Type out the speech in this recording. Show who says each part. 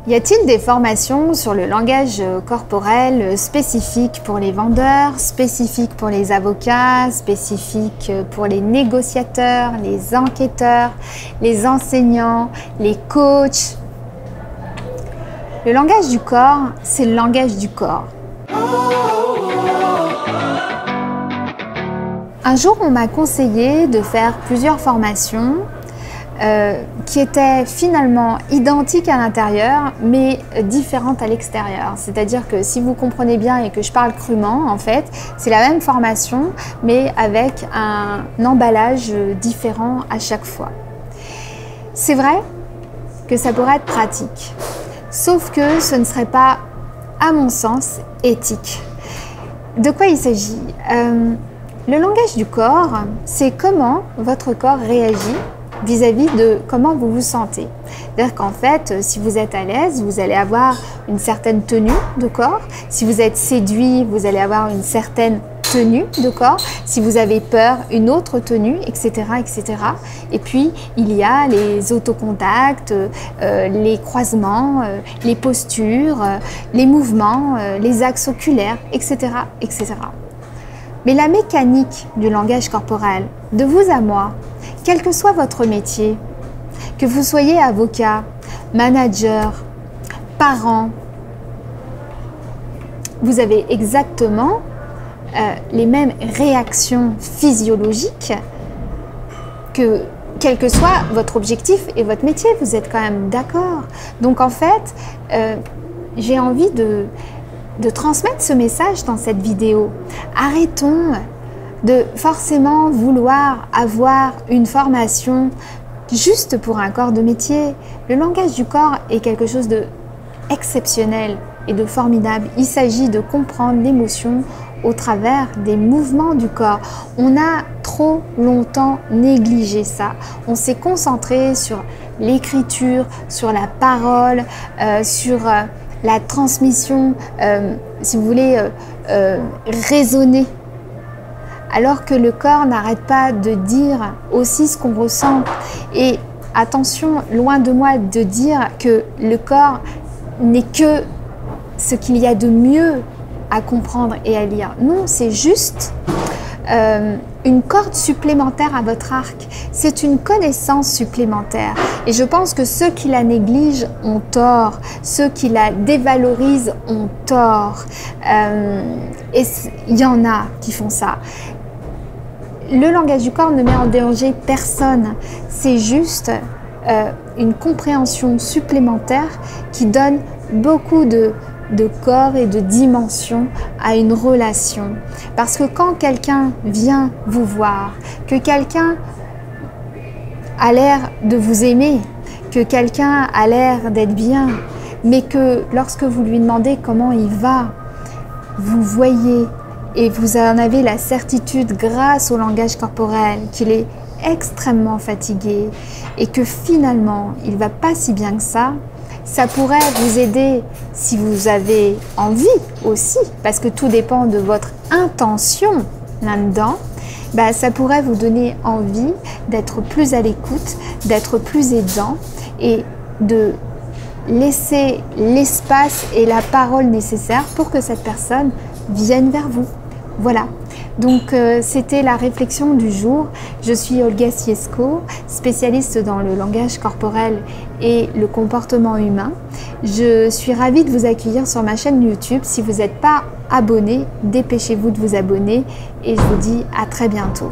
Speaker 1: Y a-t-il des formations sur le langage corporel spécifiques pour les vendeurs, spécifiques pour les avocats, spécifiques pour les négociateurs, les enquêteurs, les enseignants, les coachs? Le langage du corps, c'est le langage du corps. Un jour, on m'a conseillé de faire plusieurs formations qui étaient finalement identiques à l'intérieur, mais différentes à l'extérieur. C'est-à-dire que si vous comprenez bien et que je parle crûment, en fait, c'est la même formation, mais avec un emballage différent à chaque fois. C'est vrai que ça pourrait être pratique, sauf que ce ne serait pas, à mon sens, éthique. De quoi il s'agit? Le langage du corps, c'est comment votre corps réagit vis-à-vis de comment vous vous sentez. C'est-à-dire qu'en fait, si vous êtes à l'aise, vous allez avoir une certaine tenue de corps. Si vous êtes séduit, vous allez avoir une certaine tenue de corps. Si vous avez peur, une autre tenue, etc., etc. Et puis, il y a les autocontacts, les croisements, les postures, les mouvements, les axes oculaires, etc., etc. Mais la mécanique du langage corporel, de vous à moi, quel que soit votre métier, que vous soyez avocat, manager, parent, vous avez exactement les mêmes réactions physiologiques que quel que soit votre objectif et votre métier, vous êtes quand même d'accord. Donc en fait, j'ai envie de transmettre ce message dans cette vidéo. Arrêtons de forcément vouloir avoir une formation juste pour un corps de métier. Le langage du corps est quelque chose d'exceptionnel et de formidable. Il s'agit de comprendre l'émotion au travers des mouvements du corps. On a trop longtemps négligé ça. On s'est concentré sur l'écriture, sur la parole, sur la transmission, si vous voulez, raisonner. Alors que le corps n'arrête pas de dire aussi ce qu'on ressent. Et attention, loin de moi de dire que le corps n'est que ce qu'il y a de mieux à comprendre et à lire. Non, c'est juste une corde supplémentaire à votre arc. C'est une connaissance supplémentaire. Et je pense que ceux qui la négligent ont tort. Ceux qui la dévalorisent ont tort. Et il y en a qui font ça. Le langage du corps ne met en danger personne. C'est juste une compréhension supplémentaire qui donne beaucoup de corps et de dimension à une relation. Parce que quand quelqu'un vient vous voir, que quelqu'un a l'air de vous aimer, que quelqu'un a l'air d'être bien, mais que lorsque vous lui demandez comment il va, vous voyez et vous en avez la certitude grâce au langage corporel qu'il est extrêmement fatigué et que finalement il ne va pas si bien que ça pourrait vous aider si vous avez envie aussi, parce que tout dépend de votre intention là-dedans. Ça pourrait vous donner envie d'être plus à l'écoute, d'être plus aidant et de laisser l'espace et la parole nécessaires pour que cette personne vienne vers vous. Voilà, donc c'était la réflexion du jour. Je suis Olga Siesko, spécialiste dans le langage corporel et le comportement humain. Je suis ravie de vous accueillir sur ma chaîne YouTube. Si vous n'êtes pas abonné, dépêchez-vous de vous abonner et je vous dis à très bientôt.